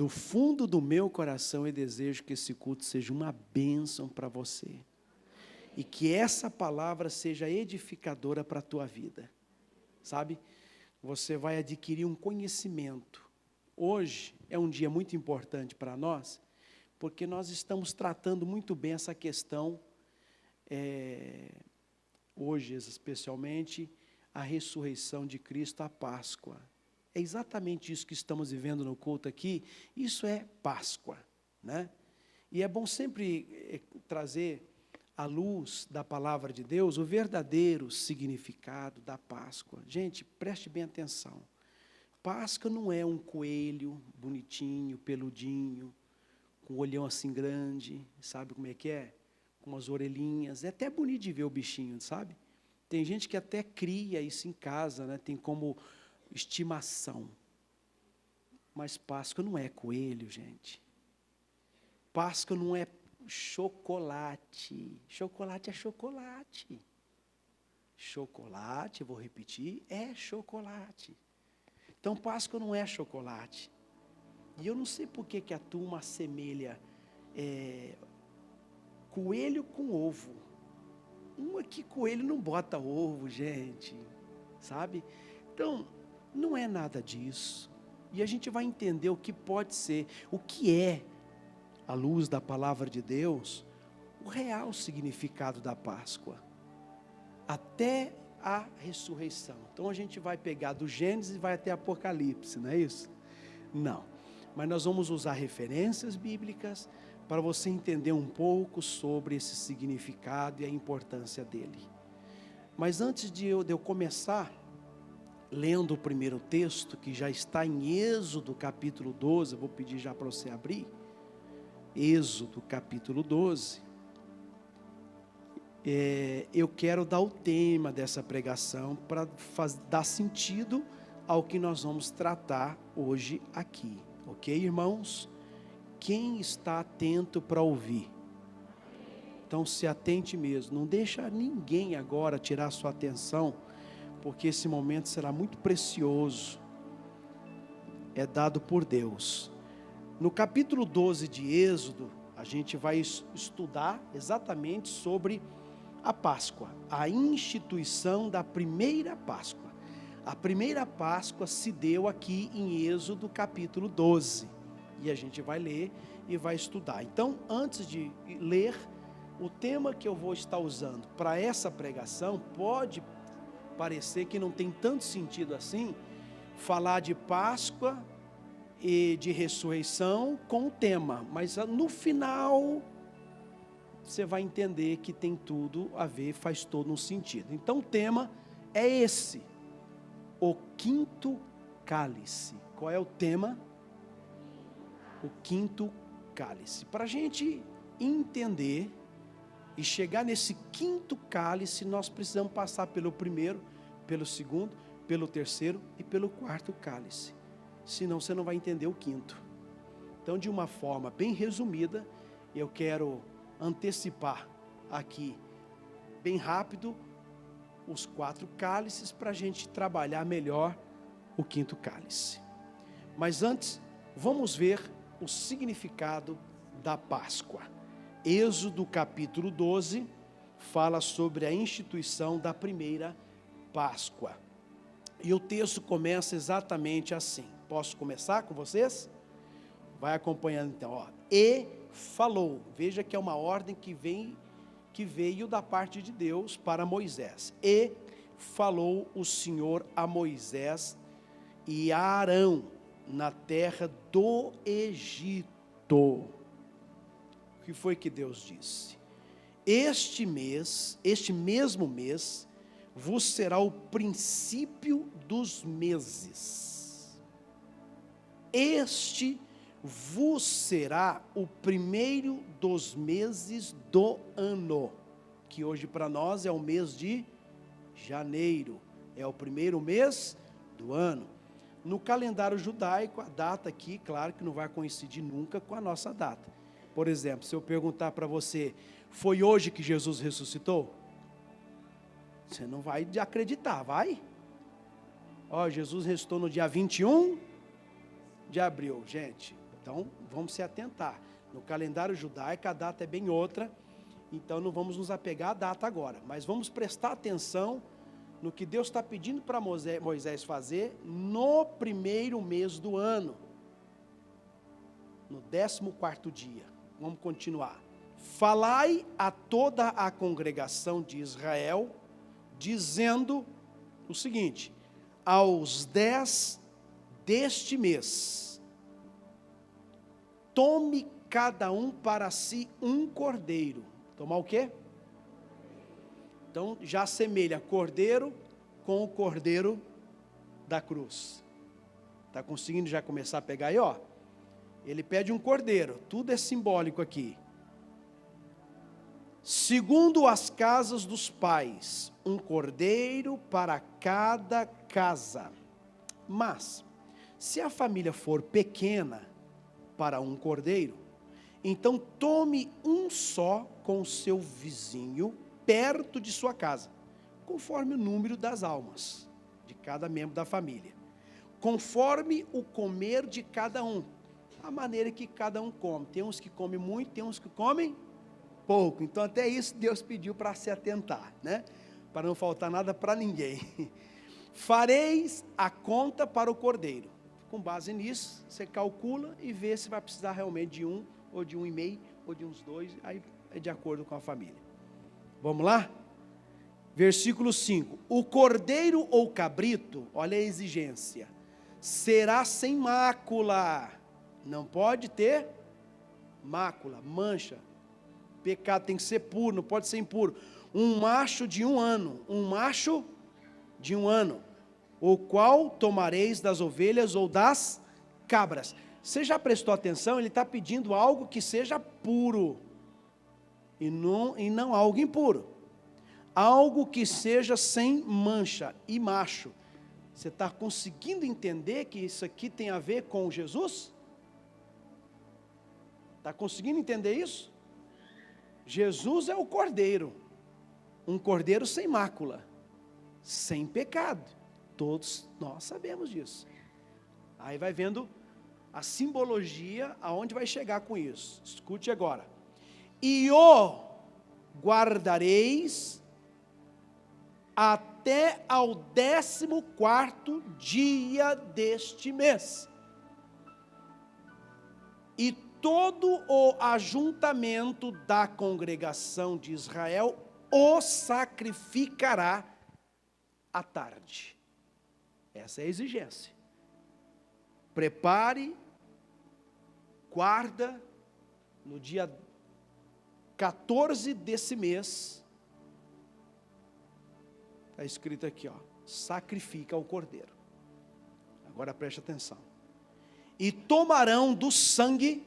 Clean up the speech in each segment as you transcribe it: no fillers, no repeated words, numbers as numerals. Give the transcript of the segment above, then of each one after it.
do fundo do meu coração eu desejo que esse culto seja uma bênção para você. E que essa palavra seja edificadora para a tua vida. Sabe? Você vai adquirir um conhecimento. Hoje é um dia muito importante para nós, porque nós estamos tratando muito bem essa questão, hoje especialmente, a ressurreição de Cristo, a Páscoa. É exatamente isso que estamos vivendo no culto aqui, isso é Páscoa, né? E é bom sempre trazer à luz da palavra de Deus o verdadeiro significado da Páscoa. Gente, preste bem atenção. Páscoa não é um coelho bonitinho, peludinho, com um olhão assim grande, sabe como é que é? Com umas orelhinhas, é até bonito de ver o bichinho, sabe? Tem gente que até cria isso em casa, né? Tem como estimação. Mas Páscoa não é coelho, gente. Páscoa não é chocolate. Chocolate é chocolate. Chocolate, vou repetir, é chocolate. Então, Páscoa não é chocolate. E eu não sei por que a turma assemelha coelho com ovo. Que coelho não bota ovo, gente. Sabe? Então, não é nada disso. E a gente vai entender o que pode ser, o que é, à luz da palavra de Deus, o real significado da Páscoa. Até a ressurreição. Então a gente vai pegar do Gênesis e vai até Apocalipse, não é isso? Não. Mas nós vamos usar referências bíblicas para você entender um pouco sobre esse significado e a importância dele. Mas antes de eu começar, lendo o primeiro texto, que já está em Êxodo capítulo 12, eu vou pedir já para você abrir, Êxodo capítulo 12, eu quero dar o tema dessa pregação para dar sentido ao que nós vamos tratar hoje aqui, ok, irmãos? Quem está atento para ouvir? Então se atente mesmo, não deixa ninguém agora tirar sua atenção, porque esse momento será muito precioso, é dado por Deus. No capítulo 12 de Êxodo, a gente vai estudar exatamente sobre a Páscoa, a instituição da primeira Páscoa. A primeira Páscoa se deu aqui em Êxodo capítulo 12, e a gente vai ler e vai estudar. Então, antes de ler, o tema que eu vou estar usando para essa pregação, pode parecer que não tem tanto sentido assim, falar de Páscoa e de ressurreição com o tema, mas no final você vai entender que tem tudo a ver, faz todo um sentido. Então o tema é esse, o quinto cálice. Qual é o tema? O quinto cálice. Para a gente entender e chegar nesse quinto cálice, nós precisamos passar pelo primeiro, pelo segundo, pelo terceiro e pelo quarto cálice. Senão você não vai entender o quinto. Então, de uma forma bem resumida, eu quero antecipar aqui, bem rápido, os 4 cálices para a gente trabalhar melhor o quinto cálice. Mas antes, vamos ver o significado da Páscoa. Êxodo capítulo 12 fala sobre a instituição da primeira Páscoa. E o texto começa exatamente assim. Posso começar com vocês? Vai acompanhando então, ó. E falou, veja que é uma ordem que veio da parte de Deus para Moisés. E falou o Senhor a Moisés e a Arão na terra do Egito. O que foi que Deus disse? Este mesmo mês, vos será o princípio dos meses. Este vos será o primeiro dos meses do ano, que hoje para nós é o mês de janeiro, é o primeiro mês do ano. No calendário judaico, a data aqui, claro que não vai coincidir nunca com a nossa data. Por exemplo, se eu perguntar para você, foi hoje que Jesus ressuscitou? Você não vai acreditar, vai? Ó, Jesus ressuscitou no dia 21 de abril, gente. Então, vamos se atentar. No calendário judaico, a data é bem outra, então não vamos nos apegar à data agora, mas vamos prestar atenção no que Deus está pedindo para Moisés fazer no primeiro mês do ano, no 14º dia. Vamos continuar. Falai a toda a congregação de Israel, dizendo o seguinte: aos 10 deste mês, tome cada um para si um cordeiro. Tomar o quê? Então, já assemelha cordeiro com o cordeiro da cruz. Está conseguindo já começar a pegar aí, ó? Ele pede um cordeiro, tudo é simbólico aqui. Segundo as casas dos pais, um cordeiro para cada casa. Mas, se a família for pequena para um cordeiro, então tome um só com seu vizinho perto de sua casa, conforme o número das almas de cada membro da família, conforme o comer de cada um, a maneira que cada um come. Tem uns que comem muito, tem uns que comem pouco. Então até isso Deus pediu para se atentar, né? Para não faltar nada para ninguém. Fareis a conta para o cordeiro. Com base nisso, você calcula e vê se vai precisar realmente de um, ou de 1,5, ou de uns 2, aí é de acordo com a família. Vamos lá? Versículo 5. O cordeiro ou cabrito, olha a exigência, será sem mácula. Não pode ter mácula, mancha. Pecado tem que ser puro, não pode ser impuro. Um macho de 1 ano, o qual tomareis das ovelhas ou das cabras. Você já prestou atenção? Ele está pedindo algo que seja puro, e não algo impuro. Algo que seja sem mancha e macho. Você está conseguindo entender que isso aqui tem a ver com Jesus? Está conseguindo entender isso? Jesus é o cordeiro, um cordeiro sem mácula, sem pecado. Todos nós sabemos disso. Aí vai vendo a simbologia, aonde vai chegar com isso. Escute agora. E o guardareis até ao 14º dia deste mês. E todo o ajuntamento da congregação de Israel o sacrificará à tarde. Essa é a exigência. Prepare, guarda, no dia 14 desse mês, está escrito aqui, ó, sacrifica o cordeiro. Agora preste atenção. E tomarão do sangue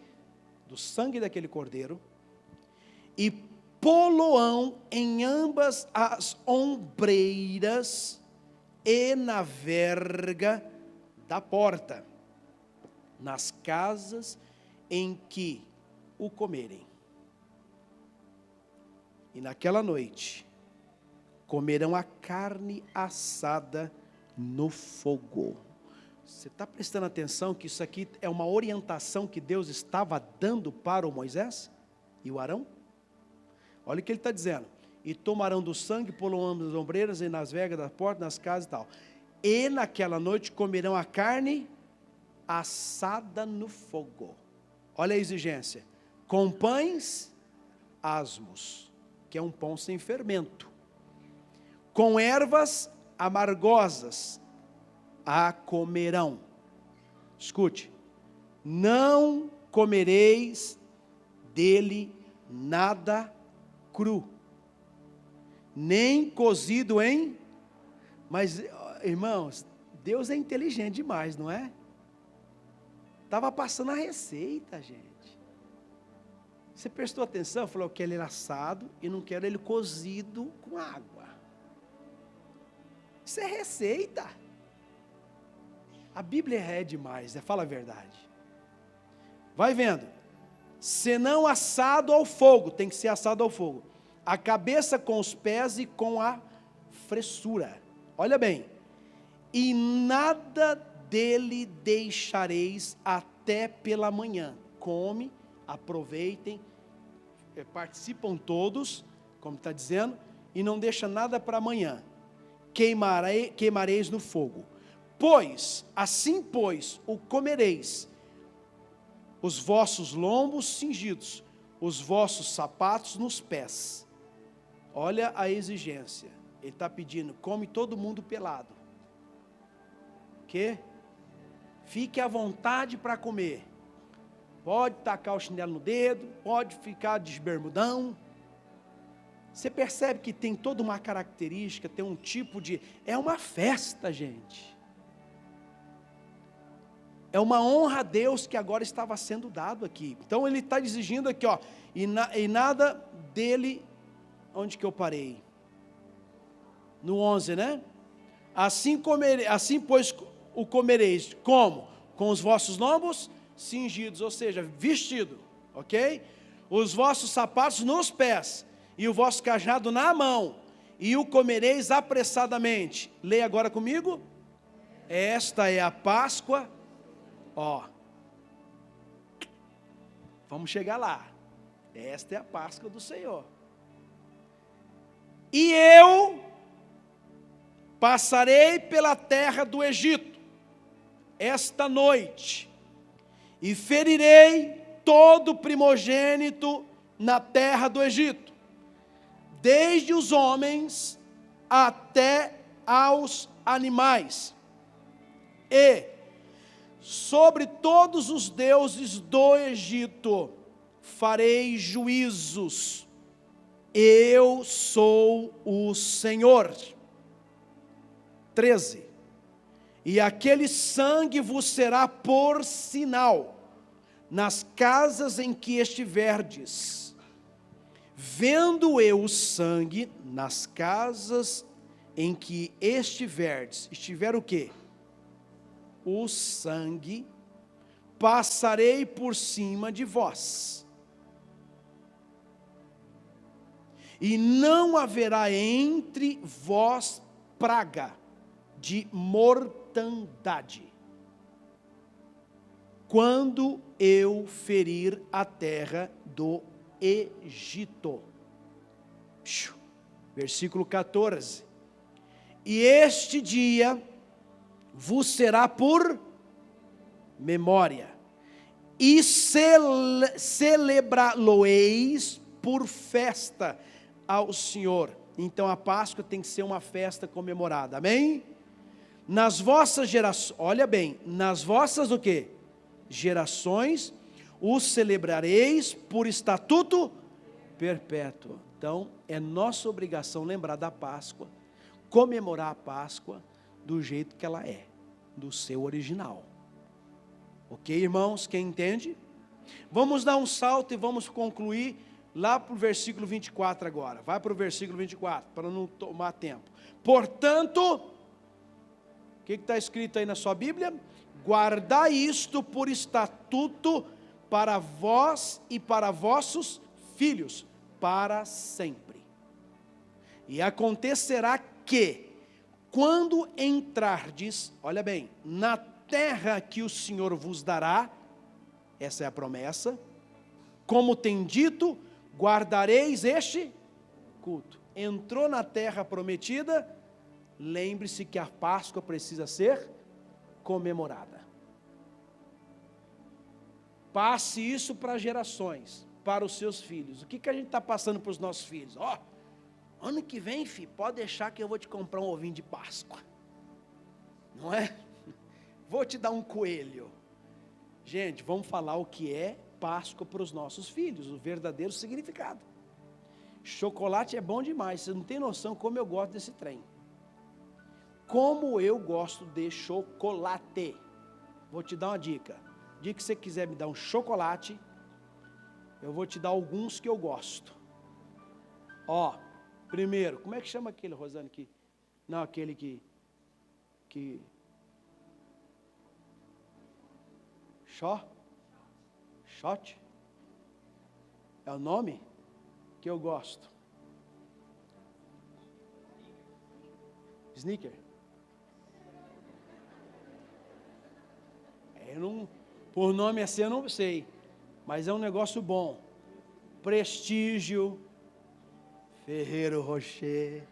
daquele cordeiro, e poloão em ambas as ombreiras e na verga da porta, nas casas em que o comerem. E naquela noite comerão a carne assada no fogo. Você está prestando atenção que isso aqui é uma orientação que Deus estava dando para o Moisés e o Arão? Olha o que ele está dizendo. E tomarão do sangue, poloão nas ombreiras e nas vergas da porta, nas casas e tal. E naquela noite comerão a carne assada no fogo. Olha a exigência. Com pães asmos, que é um pão sem fermento. Com ervas amargosas a comerão. Escute. Não comereis dele nada cru, nem cozido em... Mas, irmãos, Deus é inteligente demais, não é? Estava passando a receita, gente. Você prestou atenção? Falou, eu quero ele assado e não quero ele cozido com água. Isso é receita. A Bíblia é demais, fala a verdade. Vai vendo. Senão assado ao fogo, tem que ser assado ao fogo. A cabeça com os pés e com a fressura. Olha bem. E nada dele deixareis até até pela manhã. Come, aproveitem, participam todos, como está dizendo, e não deixa nada para amanhã. Queimareis no fogo. Assim o comereis, os vossos lombos cingidos, os vossos sapatos nos pés. Olha a exigência. Ele está pedindo, come todo mundo pelado. Que? Fique à vontade para comer. Pode tacar o chinelo no dedo, pode ficar de bermudão. Você percebe que tem toda uma característica, tem um tipo de... É uma festa, gente. É uma honra a Deus que agora estava sendo dado aqui. Então ele está exigindo aqui, ó, e nada dele... Onde que eu parei? No 11, né? Assim, pois, o comereis. Como? Com os vossos lombos cingidos, ou seja, vestido, ok? Os vossos sapatos nos pés, e o vosso cajado na mão, e o comereis apressadamente. Leia agora comigo. Esta é a Páscoa, ó. Vamos chegar lá. Esta é a Páscoa do Senhor. E eu passarei pela terra do Egito, esta noite, e ferirei todo primogênito na terra do Egito, desde os homens até aos animais, e sobre todos os deuses do Egito farei juízos. Eu sou o Senhor. 13. E aquele sangue vos será por sinal nas casas em que estiverdes. Vendo eu o sangue nas casas em que estiverdes. Estiver o quê? O sangue. Passarei por cima de vós. E não haverá entre vós praga de mortandade, quando eu ferir a terra do Egito. Versículo 14. E este dia vos será por memória, e celebrá-lo-eis por festa ao Senhor. Então a Páscoa tem que ser uma festa comemorada, amém? Nas vossas gerações, olha bem, nas vossas o quê? Gerações, os celebrareis por estatuto perpétuo. Então é nossa obrigação lembrar da Páscoa, comemorar a Páscoa do jeito que ela é, do seu original. Ok, irmãos, quem entende? Vamos dar um salto e vamos concluir lá para o versículo 24 agora. Vai para o versículo 24, para não tomar tempo. Portanto, o que está escrito aí na sua Bíblia? Guardai isto por estatuto para vós e para vossos filhos, para sempre. E acontecerá que, quando entrardes, olha bem, na terra que o Senhor vos dará, essa é a promessa, como tem dito, guardareis este culto. Entrou na terra prometida, lembre-se que a Páscoa precisa ser comemorada. Passe isso para gerações, para os seus filhos. O que a gente está passando para os nossos filhos? Ó, ano que vem, filho, pode deixar que eu vou te comprar um ovinho de Páscoa. Não é? Vou te dar um coelho. Gente, vamos falar o que é Páscoa para os nossos filhos, o verdadeiro significado. Chocolate é bom demais, você não tem noção como eu gosto desse trem. Como eu gosto de chocolate. Vou te dar uma dica. O dia que você quiser me dar um chocolate, eu vou te dar alguns que eu gosto. Ó, primeiro, como é que chama aquele, Rosane, que... Não, aquele que... Shot? É o nome que eu gosto. Snicker. Por nome assim eu não sei, mas é um negócio bom. Prestígio, Ferreiro Rocher,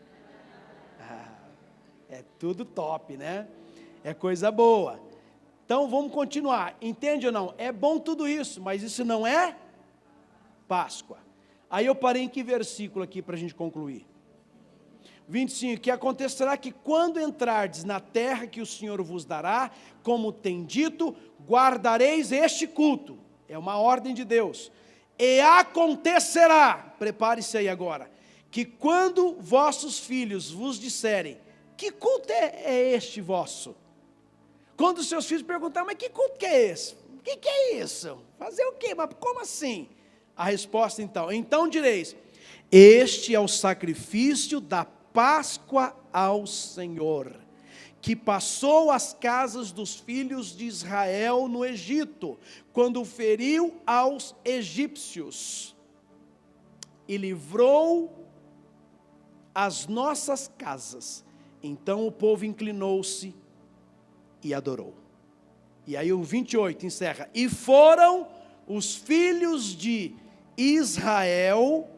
é tudo top, né? É coisa boa. Então vamos continuar, entende ou não? É bom tudo isso, mas isso não é Páscoa. Aí eu parei em que versículo aqui para a gente concluir? 25, que acontecerá que quando entrardes na terra que o Senhor vos dará, como tem dito, guardareis este culto. É uma ordem de Deus. E acontecerá, prepare-se aí agora, que quando vossos filhos vos disserem, que culto é este vosso? Quando os seus filhos perguntarem, mas que culto que é esse? O que é isso? Fazer o quê? Mas como assim? A resposta então direis, este é o sacrifício da Páscoa ao Senhor, que passou as casas dos filhos de Israel no Egito, quando feriu aos egípcios, e livrou as nossas casas. Então o povo inclinou-se e adorou. E aí o 28 encerra, e foram os filhos de Israel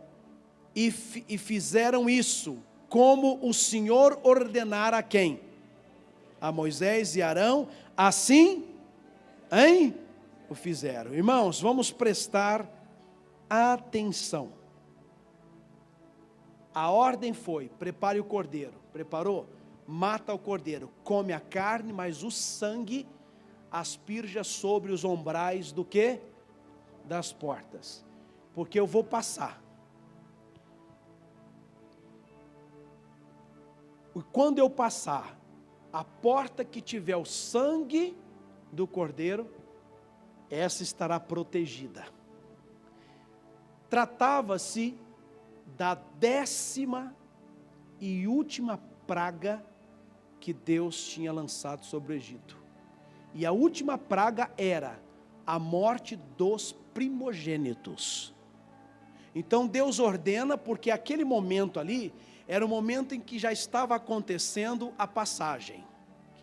e fizeram isso, como o Senhor ordenara a quem? A Moisés e Arão, assim, o fizeram. Irmãos, vamos prestar atenção. A ordem foi, prepare o cordeiro. Preparou? Mata o cordeiro, come a carne, mas o sangue asperja sobre os ombrais do quê? Das portas. Porque eu vou passar. E quando eu passar, a porta que tiver o sangue do cordeiro, essa estará protegida. Tratava-se da 10ª e última praga que Deus tinha lançado sobre o Egito. E a última praga era a morte dos primogênitos. Então Deus ordena, porque aquele momento ali era o momento em que já estava acontecendo a passagem.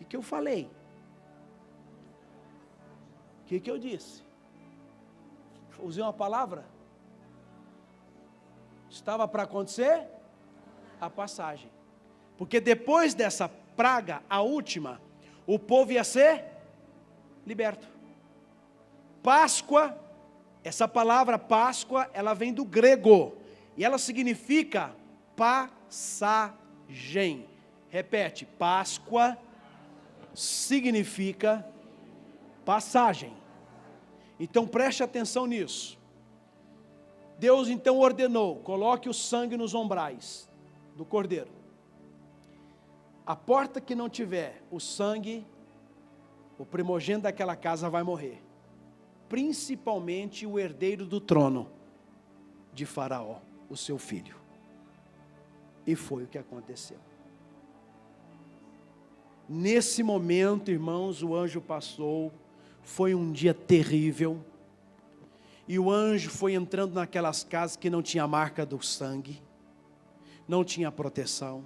O que eu falei? O que eu disse? Usei uma palavra? Estava para acontecer a passagem. Porque depois dessa praga, a última, o povo ia ser liberto. Páscoa, essa palavra Páscoa, ela vem do grego, e ela significa passagem. Repete, Páscoa significa passagem. Então preste atenção nisso. Deus então ordenou, coloque o sangue nos ombrais do cordeiro. A porta que não tiver o sangue, o primogênito daquela casa vai morrer. Principalmente o herdeiro do trono de Faraó, o seu filho. E foi o que aconteceu. Nesse momento, irmãos, o anjo passou, foi um dia terrível, e o anjo foi entrando naquelas casas que não tinha marca do sangue, não tinha proteção,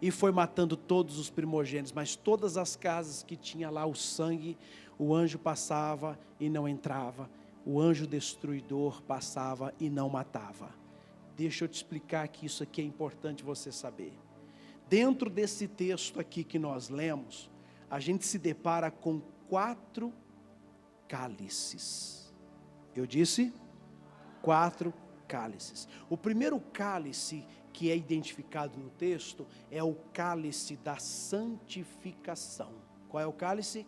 e foi matando todos os primogênitos, mas todas as casas que tinha lá o sangue, o anjo passava e não entrava, o anjo destruidor passava e não matava. Deixa eu te explicar que isso aqui é importante você saber. Dentro desse texto aqui que nós lemos, a gente se depara com 4 cálices. Eu disse 4 cálices. O primeiro cálice que é identificado no texto é o cálice da santificação. Qual é o cálice?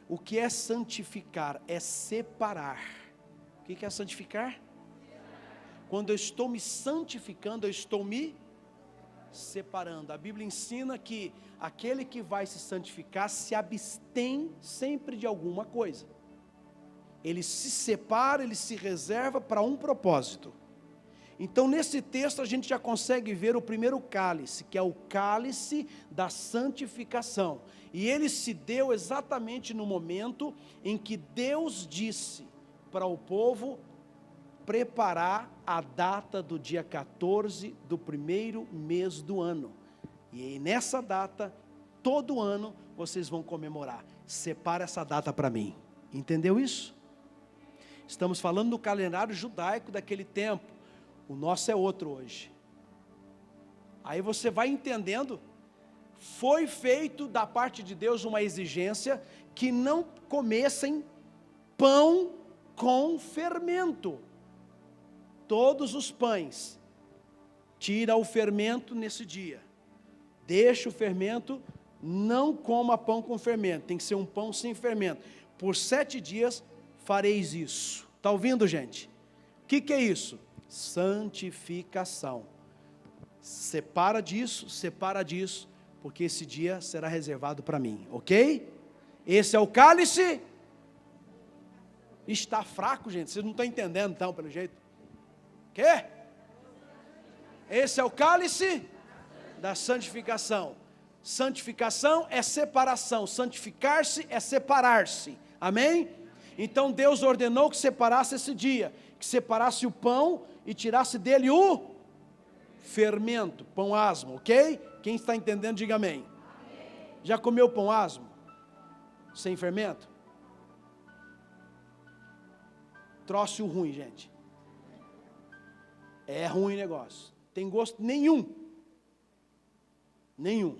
O que é santificar? É separar. O que é santificar? Quando eu estou me santificando, eu estou me separando. A Bíblia ensina que aquele que vai se santificar se abstém sempre de alguma coisa. Ele se separa, ele se reserva para um propósito. Então nesse texto a gente já consegue ver o primeiro cálice, que é o cálice da santificação. E ele se deu exatamente no momento em que Deus disse para o povo preparar a data do dia 14 do primeiro mês do ano. E nessa data todo ano vocês vão comemorar. Separa essa data para mim. Entendeu isso? Estamos falando do calendário judaico daquele tempo. O nosso é outro hoje. Aí você vai entendendo. Foi feito da parte de Deus uma exigência que não comessem pão com fermento. Todos os pães, tira o fermento nesse dia. Deixa o fermento, não coma pão com fermento. Tem que ser um pão sem fermento. Por 7 dias fareis isso. Está ouvindo, gente? O que é isso? Santificação. Separa disso, porque esse dia será reservado para mim, ok? Esse é o cálice. Está fraco, gente, vocês não estão entendendo então, pelo jeito. Quê? Esse é o cálice da santificação. Santificação é separação, santificar-se é separar-se, amém? Então Deus ordenou que separasse esse dia, que separasse o pão e tirasse dele o fermento, pão asmo, ok? Quem está entendendo, diga amém. Já comeu pão asmo? Sem fermento? Troço ruim, gente. É ruim o negócio. Tem gosto nenhum. Nenhum.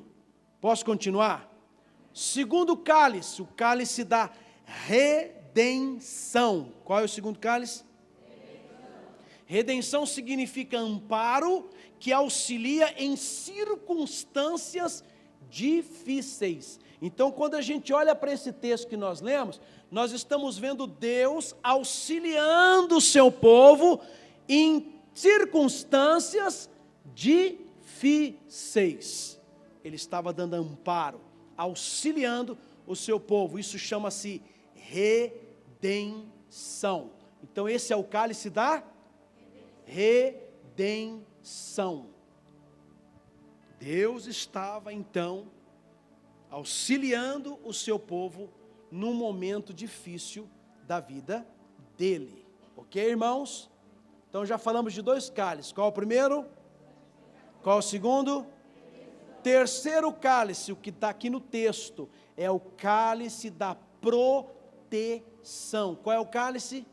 Posso continuar? Segundo cálice, o cálice da redenção. Qual é o segundo cálice? Redenção significa amparo que auxilia em circunstâncias difíceis. Então, quando a gente olha para esse texto que nós lemos, nós estamos vendo Deus auxiliando o seu povo em circunstâncias difíceis. Ele estava dando amparo, auxiliando o seu povo. Isso chama-se redenção. Então, esse é o cálice da redenção. Deus estava então auxiliando o seu povo num momento difícil da vida dele. Ok, irmãos? Então já falamos de 2 cálices. Qual é o primeiro? Qual é o segundo? Terceiro cálice, o que está aqui no texto, é o cálice da proteção. Qual é o cálice?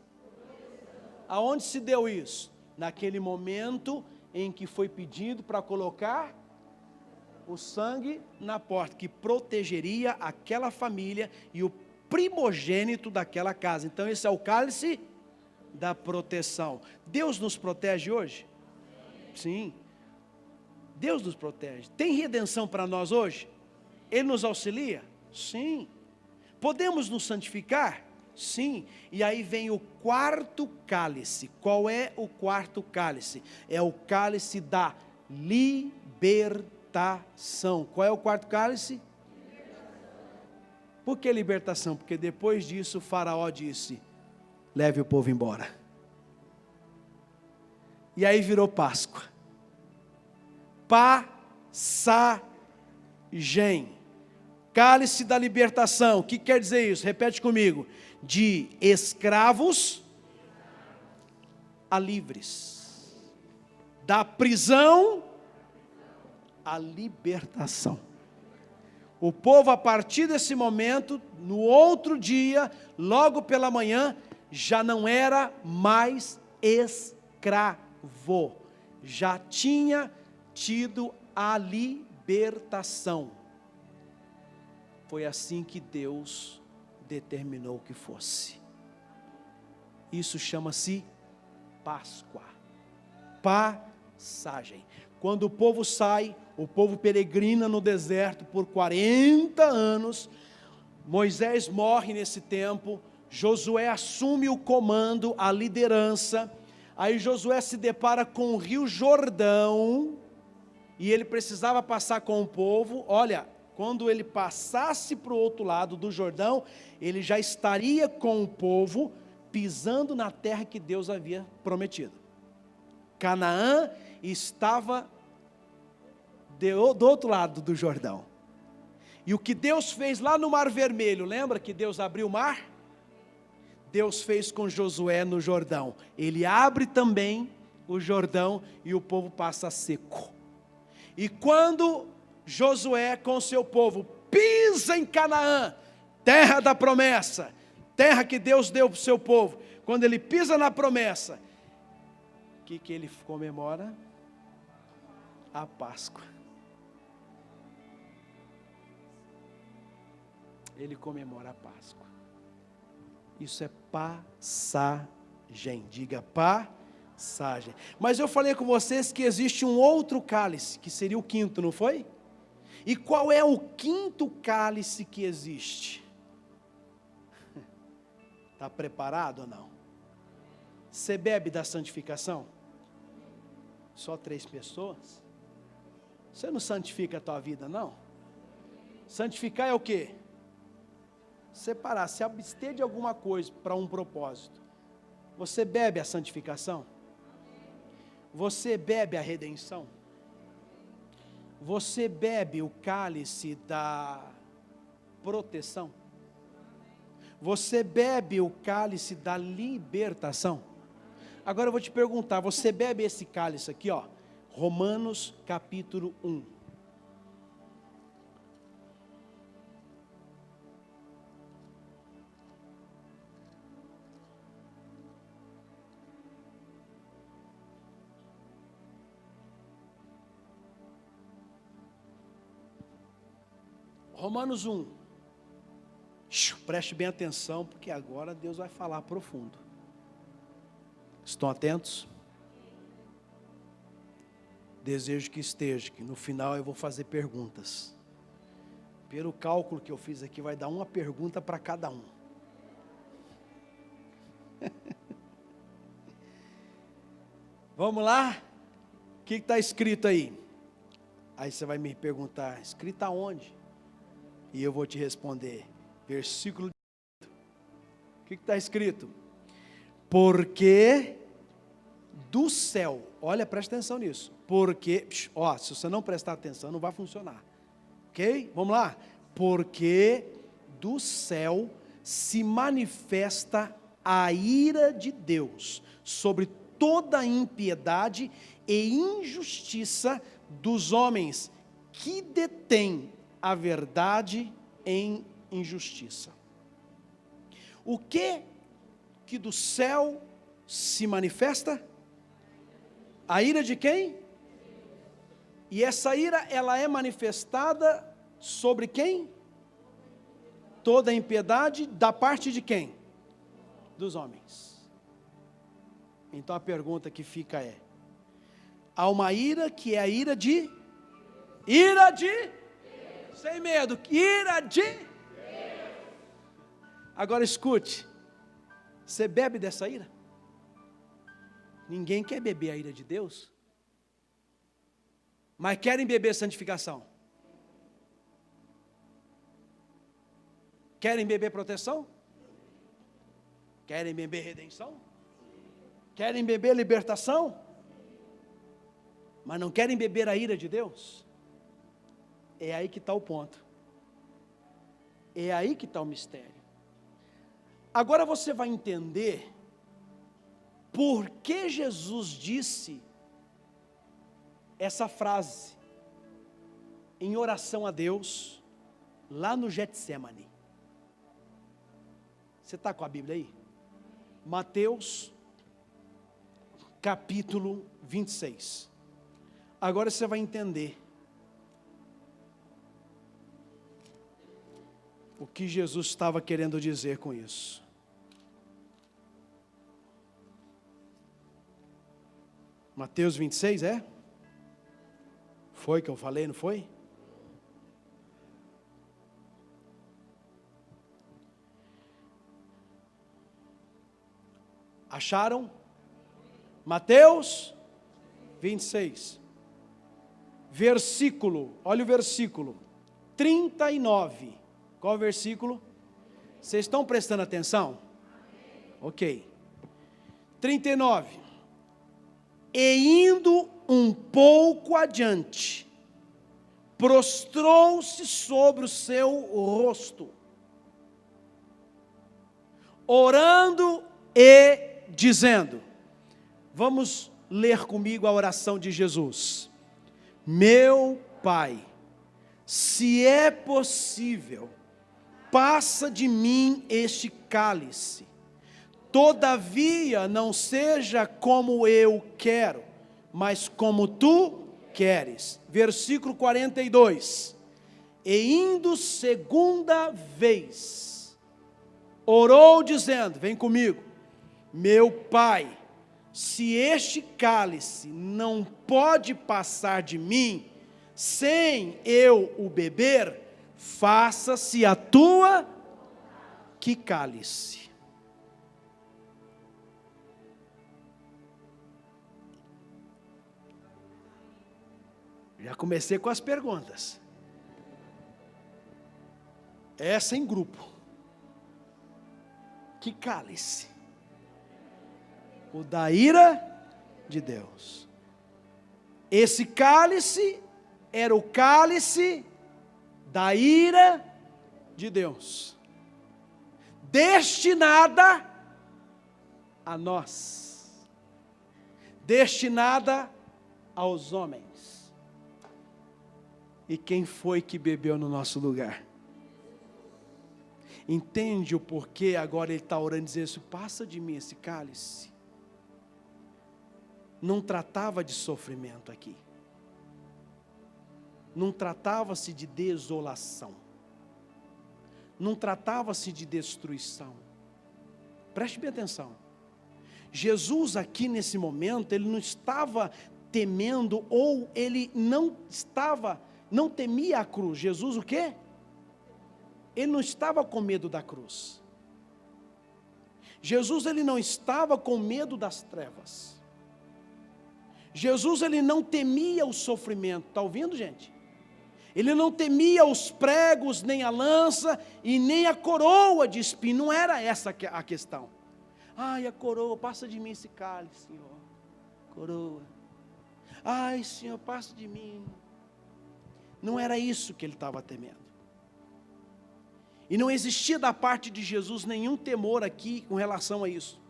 Aonde se deu isso? Naquele momento em que foi pedido para colocar o sangue na porta, que protegeria aquela família e o primogênito daquela casa. Então esse é o cálice da proteção. Deus nos protege hoje? Sim. Deus nos protege. Tem redenção para nós hoje? Ele nos auxilia? Sim. Podemos nos santificar? Sim. E aí vem o quarto cálice. Qual é o quarto cálice? É o cálice da libertação. Qual é o quarto cálice? Por que libertação? Porque depois disso o faraó disse: leve o povo embora. E aí virou Páscoa. Passagem. Cálice da libertação. O que quer dizer isso? Repete comigo. De escravos a livres. Da prisão a libertação. O povo, a partir desse momento, no outro dia, logo pela manhã, já não era mais escravo. Já tinha tido a libertação. Foi assim que Deus determinou que fosse. Isso chama-se Páscoa. Passagem. Quando o povo sai, o povo peregrina no deserto por 40 anos. Moisés morre nesse tempo. Josué assume o comando, a liderança. Aí Josué se depara com o rio Jordão. E ele precisava passar com o povo. Olha, quando ele passasse para o outro lado do Jordão, ele já estaria com o povo, pisando na terra que Deus havia prometido. Canaã estava do outro lado do Jordão. E o que Deus fez lá no Mar Vermelho, lembra que Deus abriu o mar? Deus fez com Josué no Jordão. Ele abre também o Jordão e o povo passa seco. E quando Josué com seu povo pisa em Canaã, terra da promessa, terra que Deus deu para o seu povo, quando ele pisa na promessa, o que ele comemora? A Páscoa. Ele comemora a Páscoa. Isso é passagem. Diga passagem. Mas eu falei com vocês que existe um outro cálice, que seria o quinto, não foi? E qual é o quinto cálice que existe? Está preparado ou não? Você bebe da santificação? Só 3 pessoas? Você não santifica a tua vida, não? Santificar é o quê? Separar, se abster de alguma coisa para um propósito. Você bebe a santificação? Você bebe a redenção? Você bebe o cálice da proteção? Você bebe o cálice da libertação? Agora eu vou te perguntar, você bebe esse cálice aqui, ó, Romanos capítulo 1. Romanos 1. Preste bem atenção, porque agora Deus vai falar profundo. Estão atentos? Desejo que esteja, que no final eu vou fazer perguntas. Pelo cálculo que eu fiz aqui, vai dar uma pergunta para cada um. Vamos lá? O que está escrito aí? Aí você vai me perguntar, escrito aonde? E eu vou te responder, versículo. O que está escrito? Porque do céu, olha, presta atenção nisso, porque, ó, se você não prestar atenção, não vai funcionar, ok? Vamos lá, porque do céu se manifesta a ira de Deus sobre toda a impiedade e injustiça dos homens que detêm a verdade em injustiça. O que do céu se manifesta? A ira de quem? E essa ira, ela é manifestada sobre quem? Toda a impiedade, da parte de quem? Dos homens. Então a pergunta que fica é: há uma ira que é a ira de? Ira de? Sem medo, ira de? Agora escute, você bebe dessa ira? Ninguém quer beber a ira de Deus, mas querem beber santificação. Querem beber proteção? Querem beber redenção? Querem beber libertação? Mas não querem beber a ira de Deus? É aí que está o ponto. É aí que está o mistério. Agora você vai entender por que Jesus disse essa frase em oração a Deus lá no Getsemane. Você está com a Bíblia aí? Mateus capítulo 26. Agora você vai entender o que Jesus estava querendo dizer com isso. Mateus 26, é? Foi que eu falei, não foi? Acharam? Mateus 26. Versículo, olha o versículo 39. Qual é o versículo? Vocês estão prestando atenção? Ok. 39. E indo um pouco adiante, prostrou-se sobre o seu rosto, orando e dizendo, vamos ler comigo a oração de Jesus. Meu Pai, se é possível, passa de mim este cálice. Todavia, não seja como eu quero, mas como tu queres. Versículo 42. E indo segunda vez, orou dizendo, vem comigo, meu Pai, se este cálice não pode passar de mim, sem eu o beber, faça-se a tua, que cálice? Já comecei com as perguntas. Essa em grupo. Que cálice? O da ira de Deus. Esse cálice era o cálice da ira de Deus, destinada a nós, destinada aos homens. E quem foi que bebeu no nosso lugar? Entende o porquê agora ele está orando e dizendo isso? Passa de mim esse cálice. Não tratava de sofrimento aqui. Não tratava-se de desolação. Não tratava-se de destruição. Preste bem atenção. Jesus aqui nesse momento, ele não estava temendo, ou ele não temia a cruz. Jesus o quê? Ele não estava com medo da cruz. Jesus ele não estava com medo das trevas. Jesus ele não temia o sofrimento. Está ouvindo, gente? Ele não temia os pregos, nem a lança, e nem a coroa de espinho. Não era essa a questão. Ai, a coroa, passa de mim esse cálice, Senhor. Coroa. Ai, Senhor, passa de mim. Não era isso que ele estava temendo. E não existia da parte de Jesus nenhum temor aqui com relação a isso.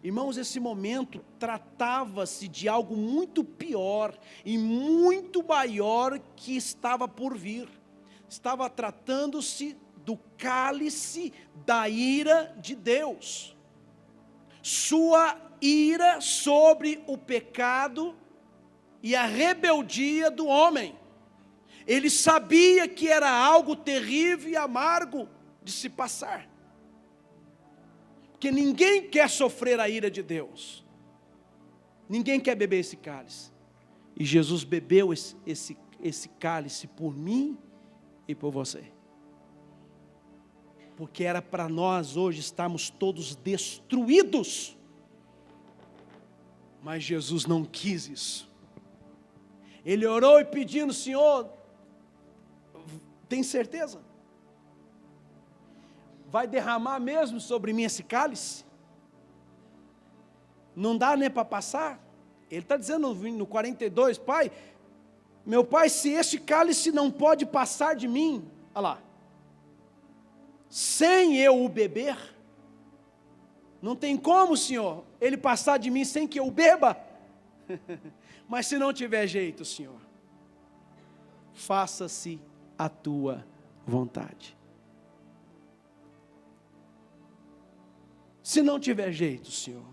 Irmãos, esse momento tratava-se de algo muito pior e muito maior que estava por vir. Estava tratando-se do cálice da ira de Deus. Sua ira sobre o pecado e a rebeldia do homem. Ele sabia que era algo terrível e amargo de se passar. Porque ninguém quer sofrer a ira de Deus. Ninguém quer beber esse cálice. E Jesus bebeu esse cálice por mim e por você. Porque era para nós hoje estarmos todos destruídos. Mas Jesus não quis isso. Ele orou e pedindo, Senhor, tem certeza? Vai derramar mesmo sobre mim esse cálice? Não dá nem para passar? Ele está dizendo no 42, Pai, meu Pai, se este cálice não pode passar de mim, olha lá, sem eu o beber, não tem como, Senhor, ele passar de mim sem que eu beba. Mas se não tiver jeito, Senhor, faça-se a tua vontade. Se não tiver jeito, Senhor,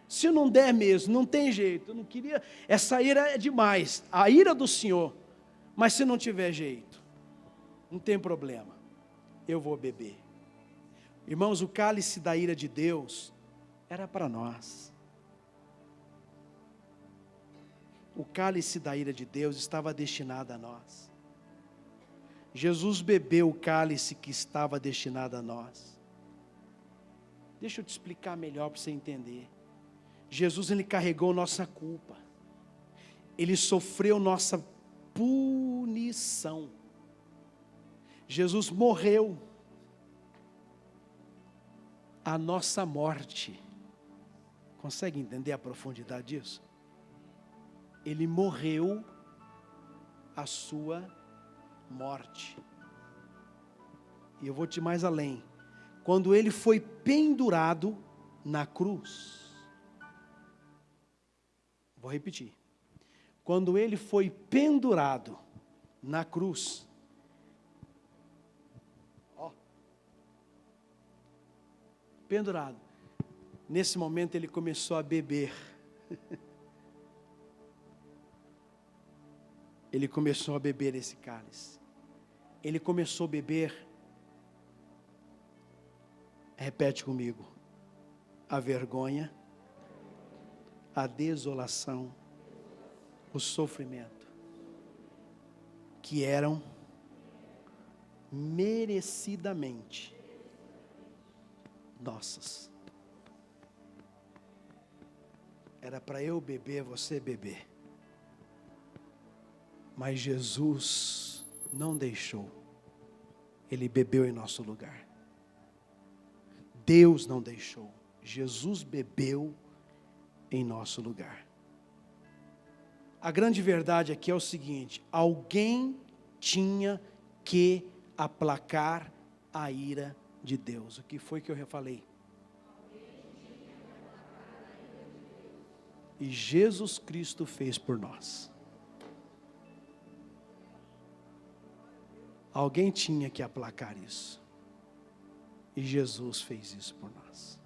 se não der mesmo, não tem jeito, eu não queria, essa ira é demais, a ira do Senhor, mas se não tiver jeito, não tem problema, eu vou beber. Irmãos, o cálice da ira de Deus era para nós. O cálice da ira de Deus estava destinado a nós. Jesus bebeu o cálice que estava destinado a nós. Deixa eu te explicar melhor para você entender. Jesus, ele carregou nossa culpa. Ele sofreu nossa punição. Jesus morreu a nossa morte. Consegue entender a profundidade disso? Ele morreu a sua morte. E eu vou te mais além. Quando ele foi pendurado na cruz. Vou repetir. Quando ele foi pendurado na cruz. Ó, pendurado. Nesse momento ele começou a beber. Ele começou a beber esse cálice. Ele começou a beber. Repete comigo. A vergonha, a desolação, o sofrimento, que eram merecidamente nossas. Era para eu beber, você beber. Mas Jesus não deixou. Ele bebeu em nosso lugar. Deus não deixou. Jesus bebeu em nosso lugar. A grande verdade aqui é o seguinte: alguém tinha que aplacar a ira de Deus. O que foi que eu falei? E Jesus Cristo fez por nós. Alguém tinha que aplacar isso. E Jesus fez isso por nós.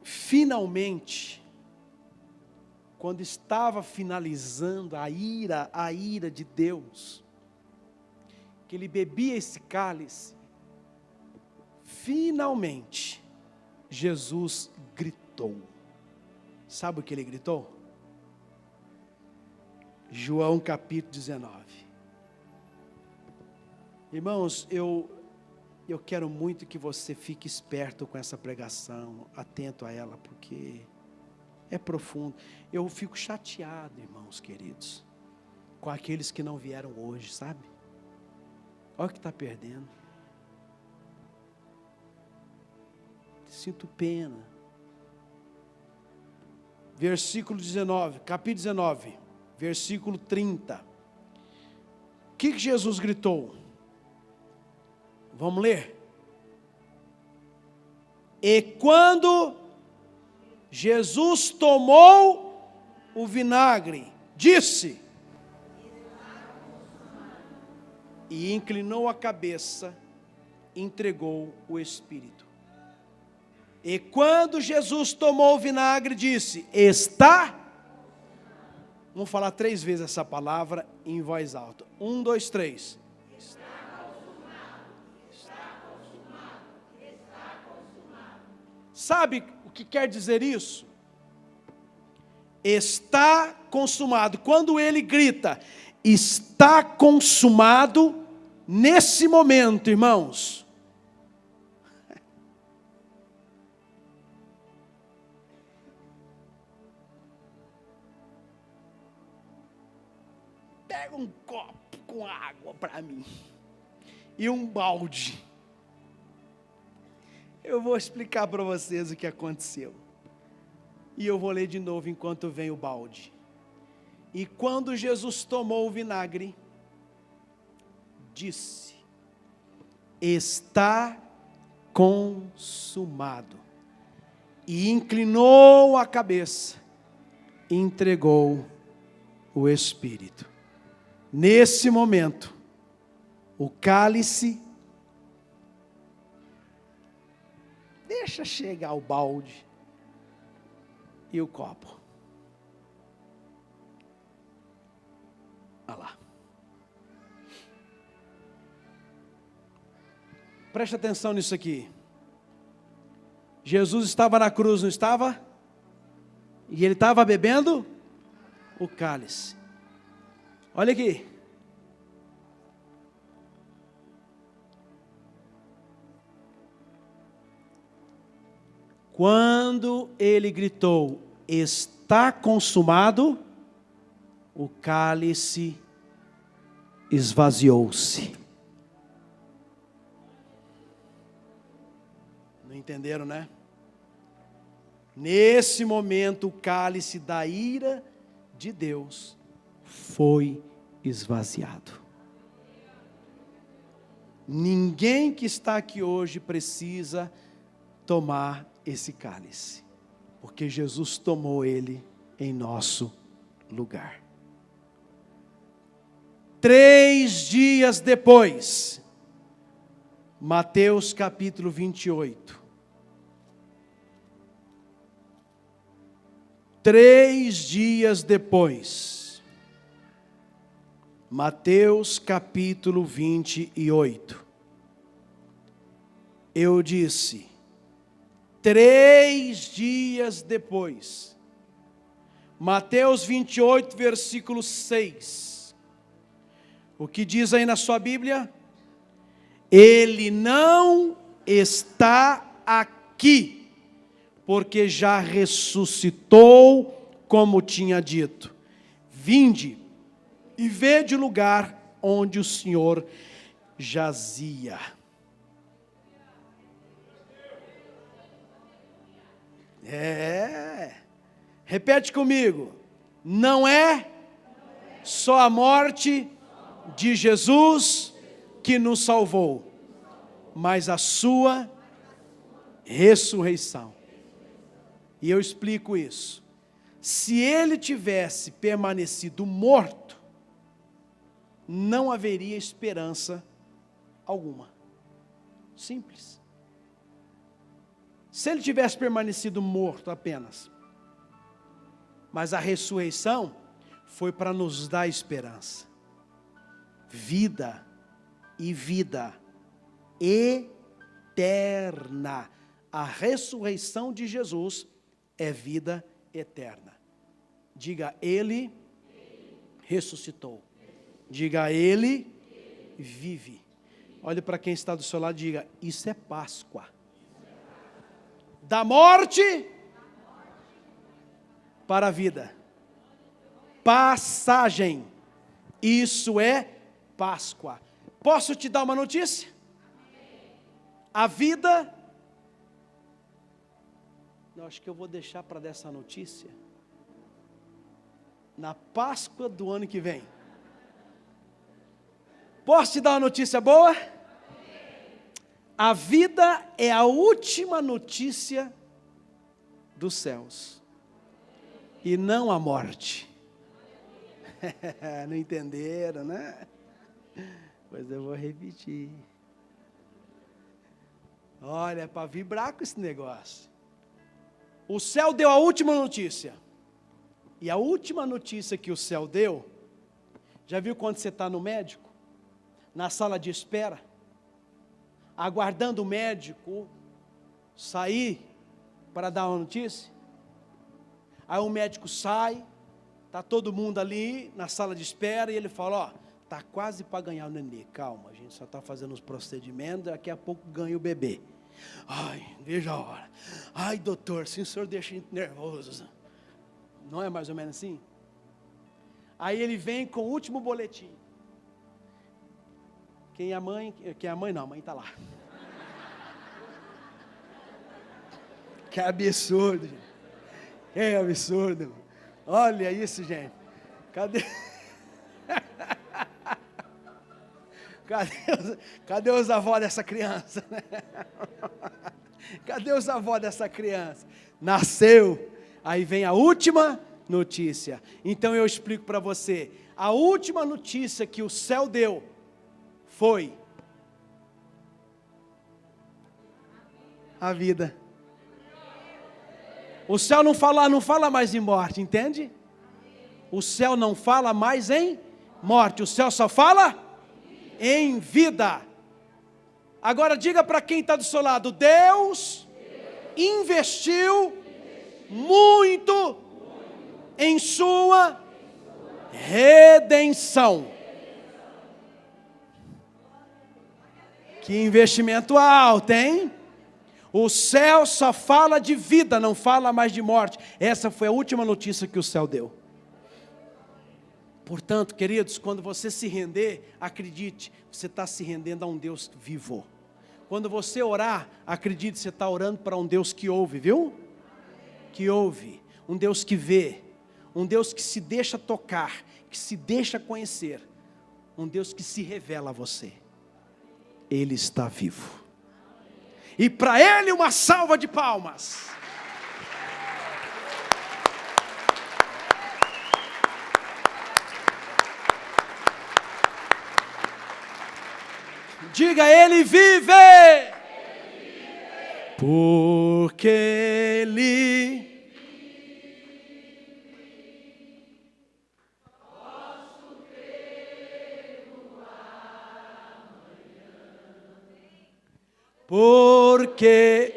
Finalmente, quando estava finalizando a ira de Deus, que ele bebia esse cálice, finalmente, Jesus gritou. Sabe o que ele gritou? João capítulo 19. Irmãos, eu quero muito que você fique esperto com essa pregação, atento a ela, porque é profundo. Eu fico chateado, irmãos queridos, com aqueles que não vieram hoje, sabe? Olha o que está perdendo. Sinto pena. Versículo 19, capítulo 19, versículo 30. O que Jesus gritou? Vamos ler? E quando Jesus tomou o vinagre, disse, e inclinou a cabeça, entregou o Espírito. E quando Jesus tomou o vinagre, disse, está. Vamos falar 3 vezes essa palavra em voz alta. 1, 2, 3. Sabe o que quer dizer isso? Está consumado. Quando ele grita, está consumado, nesse momento, irmãos, pega um copo com água para mim e um balde. Eu vou explicar para vocês o que aconteceu. E eu vou ler de novo enquanto vem o balde. E quando Jesus tomou o vinagre, disse, está consumado. E inclinou a cabeça, e entregou o Espírito. Nesse momento, o cálice, deixa chegar o balde e o copo. Olha lá. Preste atenção nisso aqui. Jesus estava na cruz, não estava? E ele estava bebendo o cálice. Olha aqui. Quando ele gritou, está consumado, o cálice esvaziou-se. Não entenderam, né? Nesse momento, o cálice da ira de Deus foi esvaziado. Ninguém que está aqui hoje precisa tomar esse cálice, porque Jesus tomou ele em nosso lugar. 3 dias depois, Mateus capítulo 28. 3 dias depois, Mateus capítulo 28. Eu disse, 3 dias depois, Mateus 28, versículo 6. O que diz aí na sua Bíblia? Ele não está aqui, porque já ressuscitou, como tinha dito. Vinde e vede o lugar onde o Senhor jazia. Repete comigo. Não é só a morte de Jesus que nos salvou, mas a sua ressurreição. E eu explico isso. Se ele tivesse permanecido morto, não haveria esperança alguma. Simples. Se ele tivesse permanecido morto apenas, mas a ressurreição foi para nos dar esperança, vida e vida eterna. A ressurreição de Jesus é vida eterna. Diga, ele ressuscitou. Diga, ele vive. Olhe para quem está do seu lado e diga, isso é Páscoa. Da morte para a vida. Passagem. Isso é Páscoa. Posso te dar uma notícia? A vida... Eu acho que eu vou deixar para dar essa notícia na Páscoa do ano que vem. Posso te dar uma notícia boa? A vida é a última notícia dos céus, e não a morte. Não entenderam, né? Pois eu vou repetir. Olha, para vibrar com esse negócio. O céu deu a última notícia. E a última notícia que o céu deu, já viu quando você está no médico? Na sala de espera? Aguardando o médico sair para dar uma notícia? Aí o médico sai, está todo mundo ali na sala de espera, e ele fala, ó, está quase para ganhar o nenê, calma, a gente só está fazendo os procedimentos, daqui a pouco ganha o bebê. Ai, veja a hora. Ai, doutor, se o senhor deixa nervoso. Não é mais ou menos assim? Aí ele vem com o último boletim. Quem é a mãe? Quem é a mãe? Não, a mãe está lá. Que absurdo, gente. Que absurdo. Olha isso, gente. Cadê? Cadê os avós dessa criança? Cadê os avós dessa criança? Nasceu. Aí vem a última notícia. Então eu explico para você. A última notícia que o céu deu foi a vida. O céu não fala mais em morte, entende? O céu não fala mais em morte. O céu só fala em vida. Agora diga para quem está do seu lado: Deus investiu muito em sua redenção. Que investimento alto, hein? O céu só fala de vida, não fala mais de morte. Essa foi a última notícia que o céu deu. Portanto, queridos, quando você se render, acredite, você está se rendendo a um Deus vivo. Quando você orar, acredite, você está orando para um Deus que ouve, viu? Que ouve, um Deus que vê, um Deus que se deixa tocar, que se deixa conhecer, um Deus que se revela a você. Ele está vivo. E para Ele uma salva de palmas. Diga, Ele vive. Porque Ele porque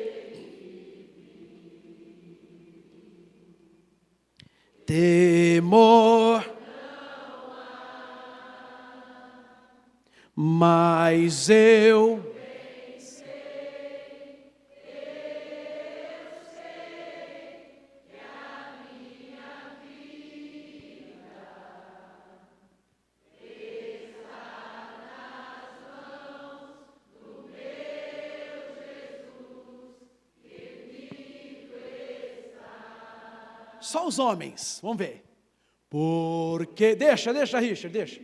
temor, mas eu só os homens, vamos ver. Porque, deixa, Richard, deixa.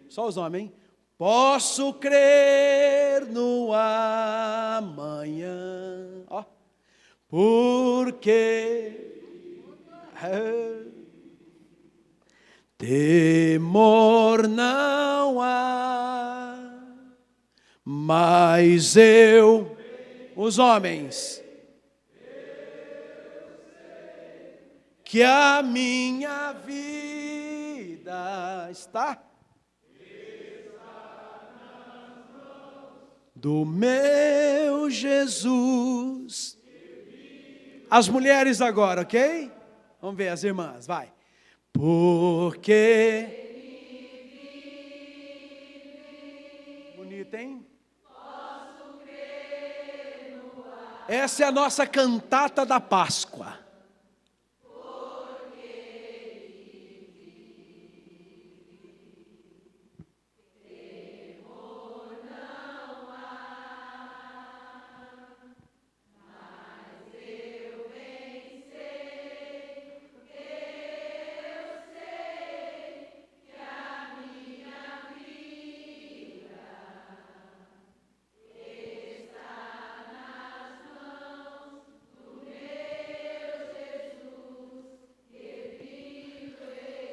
Só os homens, hein? Posso crer no amanhã, ó, porque temor não há, mas eu, os homens, que a minha vida está do meu Jesus. As mulheres agora, ok? Vamos ver as irmãs, vai. Porque bonito, hein? Essa é a nossa cantata da Páscoa.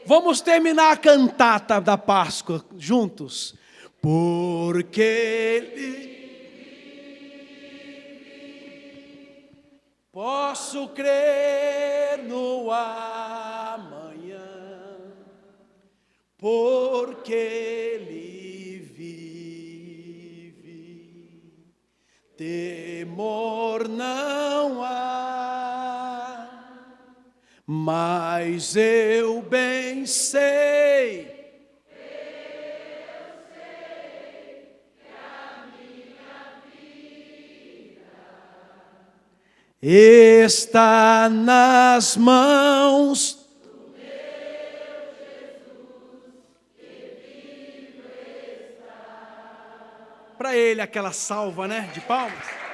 Vamos terminar a cantata da Páscoa juntos. Porque Ele posso crer no amanhã, porque Ele vive. Temor não há, mas eu bem sei, que a minha vida está nas mãos do meu Jesus, que vivo está. Para Ele aquela salva, né, de palmas.